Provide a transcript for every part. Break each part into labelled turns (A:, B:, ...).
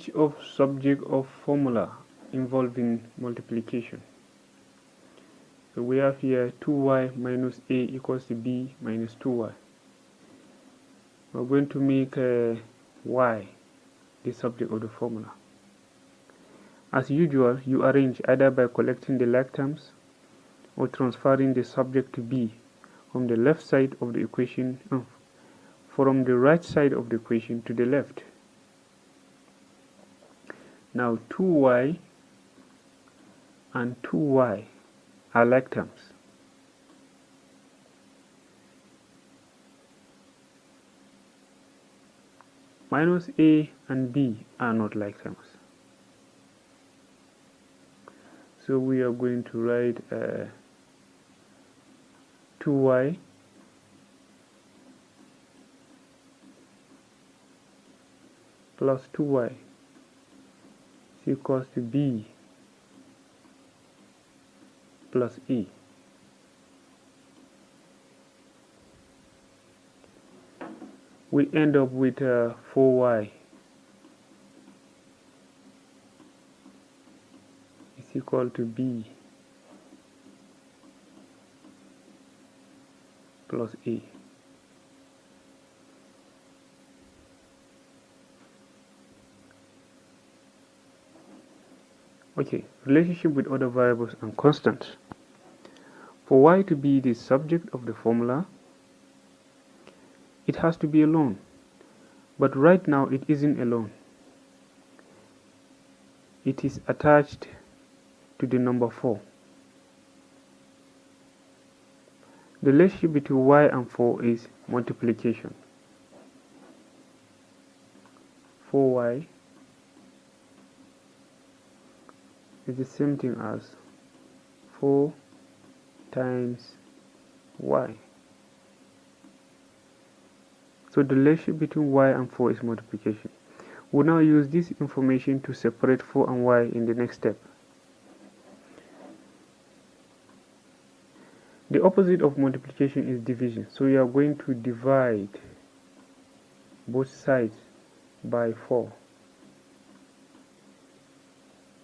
A: change of subject of formula involving multiplication. So we have here 2y minus a equals to b minus 2y. We're going to make y the subject of the formula. As usual, you arrange either by collecting the like terms or transferring the subject to b from the left side of the equation, from the right side of the equation to the left. Now 2y and 2y are like terms. Minus a and b are not like terms. So we are going to write 2y plus 2y is equals to b plus a. We end up with 4y is equal to b plus a. Okay, relationship with other variables and constants. For y to be the subject of the formula, it has to be alone. But right now it isn't alone. It is attached to the number 4. The relationship between y and 4 is multiplication. 4y is the same thing as 4 times y. So the relationship between y and 4 is multiplication. We'll now use this information to separate 4 and y in the next step. The opposite of multiplication is division. So we are going to divide both sides by 4.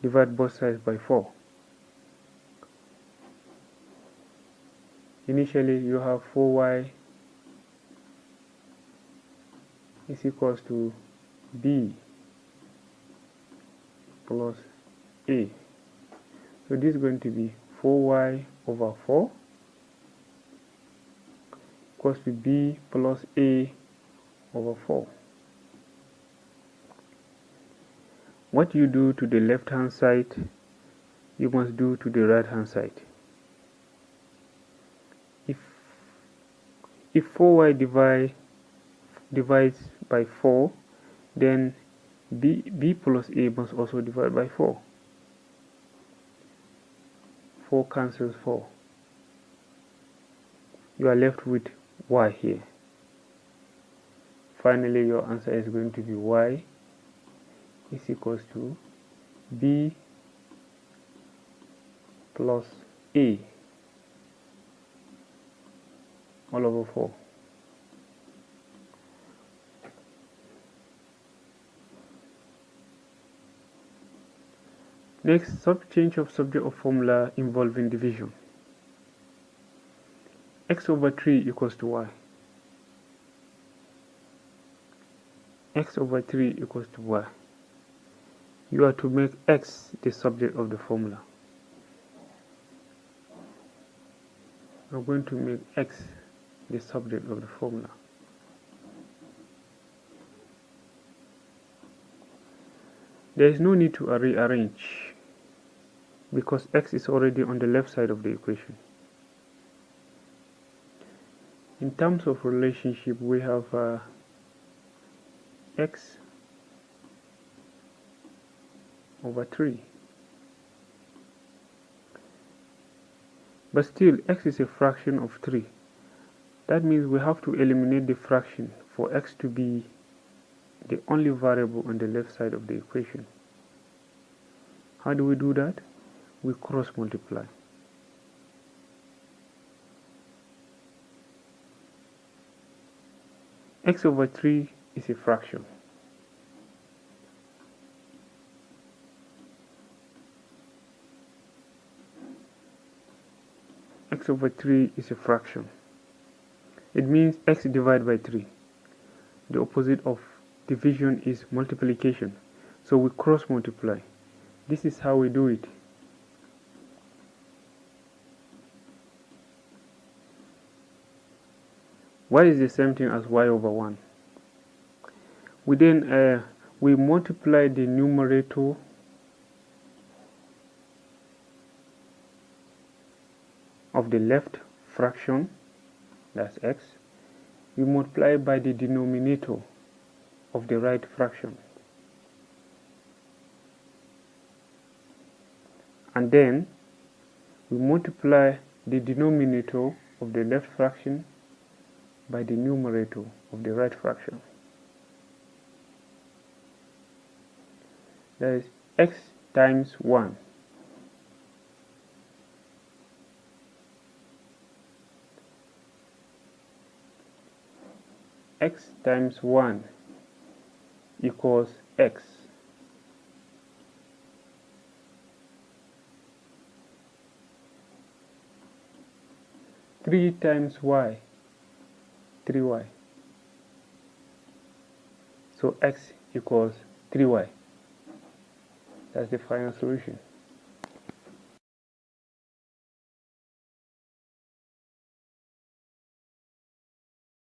A: Divide both sides by 4. Initially you have 4y is equals to b plus a. So this is going to be 4y over 4 equals to b plus a over 4. What you do to the left hand side, you must do to the right hand side. If 4y divides by 4, then b plus a must also divide by 4. 4 cancels 4. You are left with y here. Finally, your answer is going to be y is equals to b plus a all over 4. Next, change of subject of formula involving division. X over 3 equals to y. X over 3 equals to y. You are to make x the subject of the formula. I'm going to make x the subject of the formula. There is no need to rearrange because x is already on the left side of the equation. In terms of relationship, we have x over 3. But still, x is a fraction of 3. That means we have to eliminate the fraction for x to be the only variable on the left side of the equation. How do we do that? We cross multiply. X over 3 is a fraction. x over 3 is a fraction. It means x divided by 3. The opposite of division is multiplication. So we cross multiply. This is how we do it. Y is the same thing as y over 1. We multiply the numerator of the left fraction, that's x. We multiply by the denominator of the right fraction. And then we multiply the denominator of the left fraction by the numerator of the right fraction. That is x times 1 x times 1 equals x. Three times y, 3y. So x equals 3y. That's the final solution.